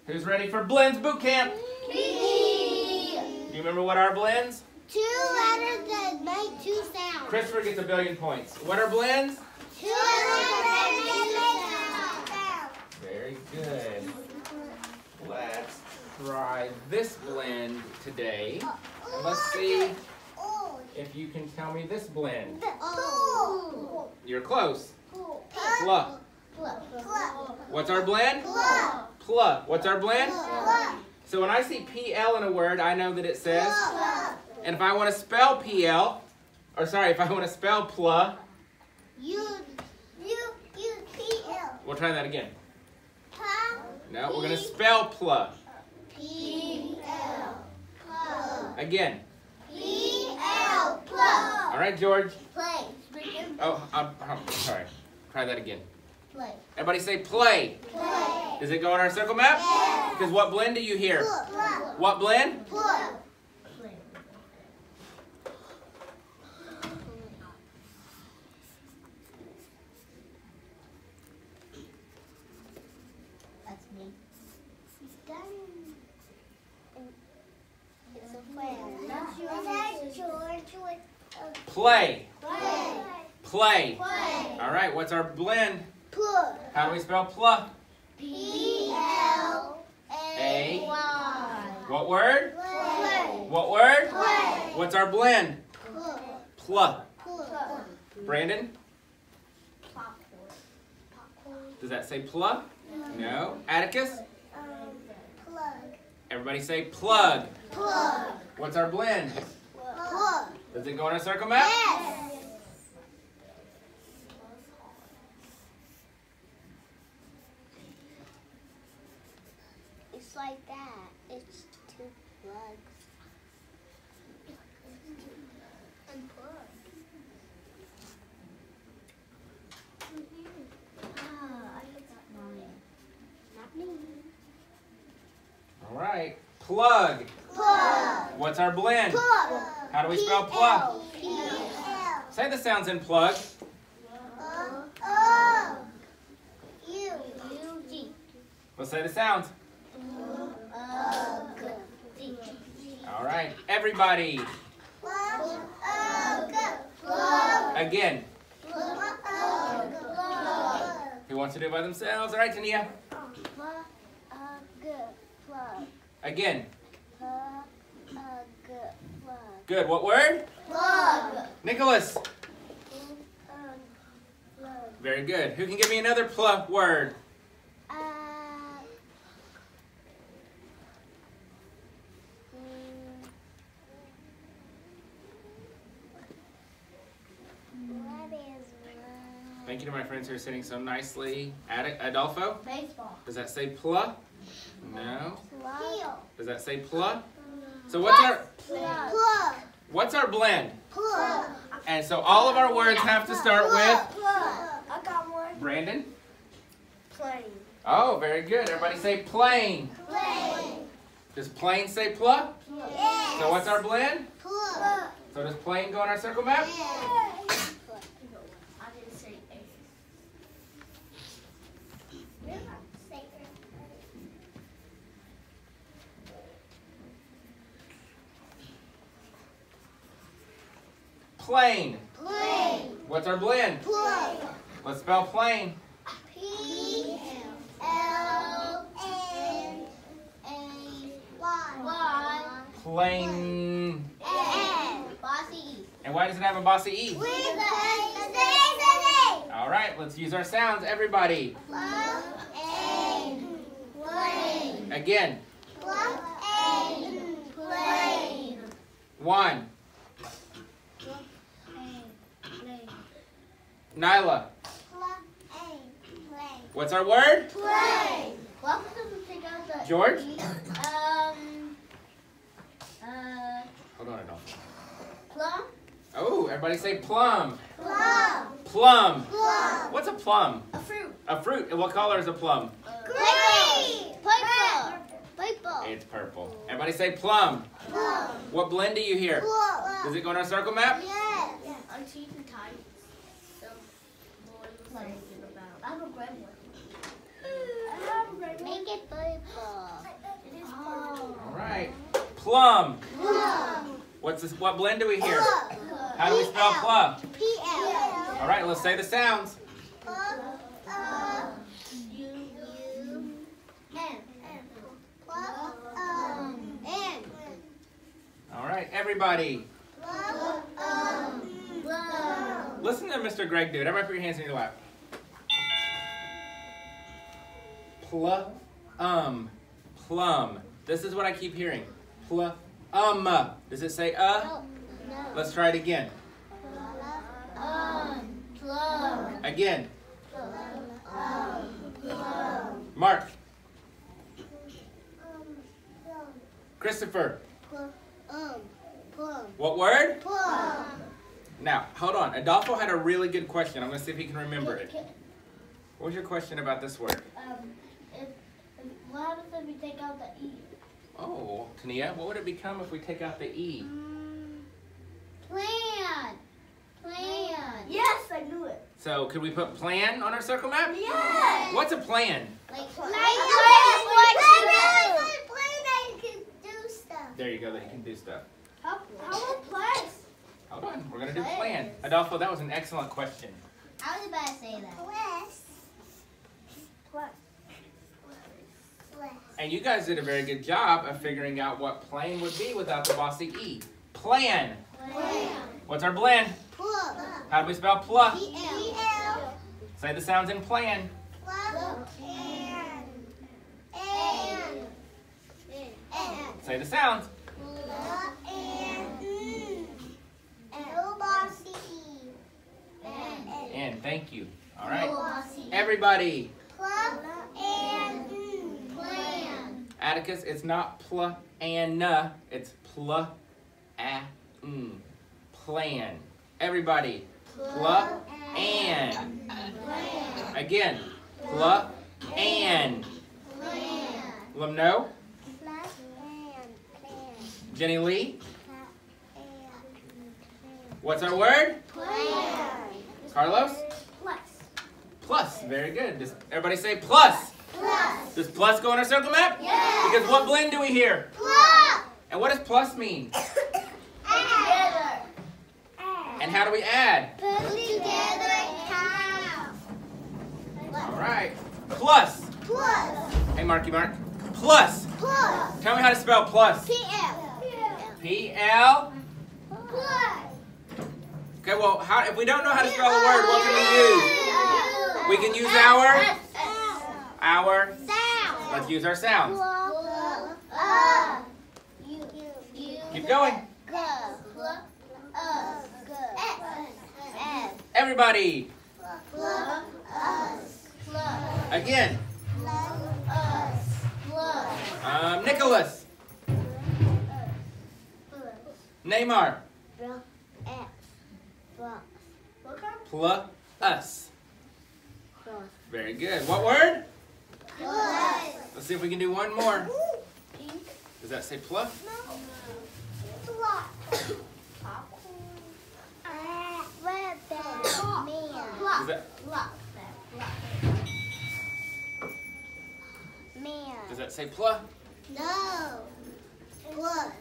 Who's ready for Blends Boot Camp? Me. Do you remember what are blends? 2 letters that make 2 sounds. Christopher gets 1,000,000,000 points. What are blends? 2 letters that make 2 sounds. Very good. Let's try this blend today. And let's see if you can tell me this blend. You're close. Pla. What's our blend? Pla. What's our blend? So when I see PL in a word, I know that it says. And if I want to spell PL, or sorry, if I want to spell pla, You PL. we'll try that again. No, we're going to spell pla. PL. Again. PL. Plug. All right, George. Play. Oh, I'm sorry. Try that again. Play. Everybody say play. Play. Does it go on our circle map? Yes. Because what blend do you hear? Plug. What blend? Plug. That's me. It's a plan. That's George. Play. Play. Play. Play. All right, what's our blend? Plug. How do we spell pla? PLAY. What word? Play. What word? Play. What's our blend? Plug. Pla. Plug. Brandon, Popcorn. does that say pla? No. Atticus? Plug. Everybody say plug. Plug. What's our blend? Plug. Does it go on our circle map? Yes. It's like that. It's 2 plugs. Unplug. I forgot mine. Not me. All right. Plug. Plug. What's our blend? Plug. How do we spell plug? PL. Say the sounds in plug. U-G. Let's say the sounds. All right. Everybody. Again. Who wants to do it by themselves? All right, Tania. Again. Good. What word? Nicholas. Very good. Who can give me another pla word? Thank you to my friends who are sitting so nicely. Adolfo? Baseball. Does that say pla? No. Heel. Does that say pla? So what's our blend? Plug. And so all of our words have to start with I got one. Brandon. Plane. Oh, very good. Everybody say plane. Plane. Does plane say pla? Yes. So what's our blend? Plug. So does plane go on our circle map? Yes. I didn't say A. Plane. Plane. What's our blend? Plug. Let's spell plane. P-L-N-A-Y. Plane. Bossy E. And why does it have a bossy E? With the All right, let's use our sounds, everybody. Plane. Again. Plane. 1. Nyla. What's our word? Plane. Welcome to the thing of the George? Hold on, Adolfo. Plum. Oh, everybody say plum. Plum. Plum. Plum. What's a plum? A fruit. A fruit. And what color is a plum? Green. Purple. Purple. It's purple. Everybody say plum. Plum. What blend do you hear? Plum. Does it go on our circle map? Yes. I'm teaching tights. So, I have a red one. Make it purple. Plum. Plum. What blend do we hear? How do we spell plum? P-L. All right, let's say the sounds. All right, everybody. Listen to Mr. Greg do it. Everybody put your hands in your lap. Plum. This is what I keep hearing. Does it say No. Let's try it again. Plum. Again. Mark. Christopher. Plum. What word? Plum. Now, hold on. Adolfo had a really good question. I'm going to see if he can remember it. What was your question about this word? What happens if we take out the E? Oh, Tania, what would it become if we take out the E? Plan. Yes, I knew it. So, could we put plan on our circle map? Yes. What's a plan? Like Plan that you can do stuff. There you go, that you can do stuff. How about plus? Hold on, we're going to do plan. Adolfo, that was an excellent question. I was about to say that. Plus. And you guys did a very good job of figuring out what plan would be without the bossy E. Plan. What's our blend? Plum. How do we spell pla? P-L. Say the sounds in plan. Plum. And. Say the sounds. And thank you. All right. Everybody. Atticus, it's not pla-an, it's pla-a-n. Plan. Everybody. Pla-an. Again. Pla-an. Lumno. Jenny Lee. What's our word? Carlos? Plus. Plus. Very good. Does everybody say plus? Does plus go on our circle map? Yes. Because what blend do we hear? And what does plus mean? Together. And how do we add? Put together and count. All right. Plus. Hey, Marky Mark. Plus. Tell me how to spell plus. P-L. Okay, well, if we don't know how to spell a word, what can we use? We can use our. Let's use our sounds. Keep going. Everybody. Again. Nicholas. Neymar. Plus. Very good. What word? Let's see if we can do one more. Does that say plus? Does that say plus? No. Plus.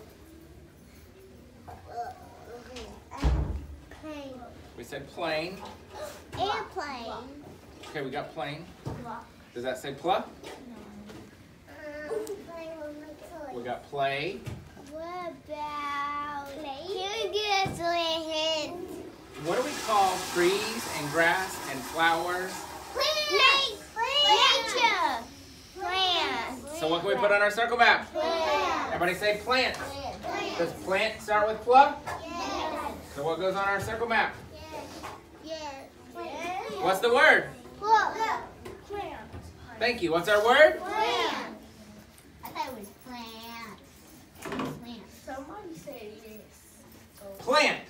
We said plane. Airplane. Okay, we got plane. Does that say plus? We got play. What about can you give us a hint? What do we call trees and grass and flowers? Nature. Plants. So what can we put on our circle map? Everybody say plant. Does plant start with plus? Yes. So what goes on our circle map? Yes. What's the word? Thank you. What's our word? Plant. I thought it was plant. Somebody say yes. Plant.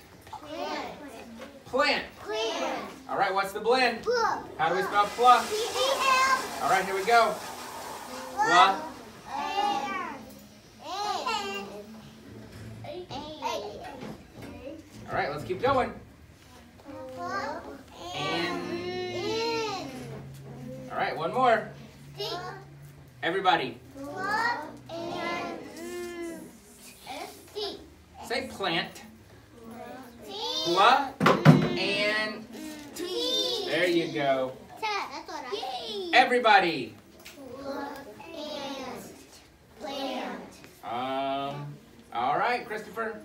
Plant. Plant. All right, what's the blend? Plum. How do we spell plus? P-E-L. All right, here we go. Plus. All right, let's keep going. All right, one more. Everybody. Say plant. T. Pla and T. there you go. That's what I. Everybody. Plant. All right, Christopher.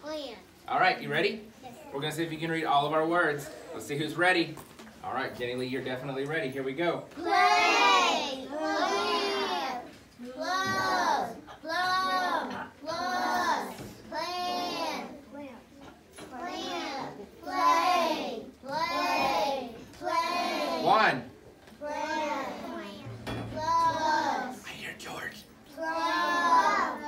Plant. All right, you ready? Yes. We're gonna see if you can read all of our words. Let's see who's ready. All right, Jenny Lee, you're definitely ready. Here we go. Play. Plant. Plus. Plum. Plus. Plant. Plant. Play. Play. Play. One. Plant. Plus. I hear George. Plum.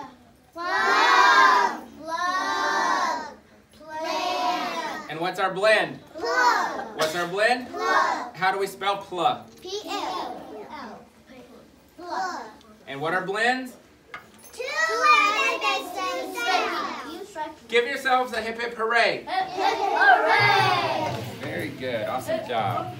Plum. Plum. Plant. And what's our blend? Plum. What's our blend? Plum. How do we spell pla? P-L. Plum. And what are blends? Two letters that sound. Give yourselves a hip hip hooray. Hooray! Very good. Awesome job.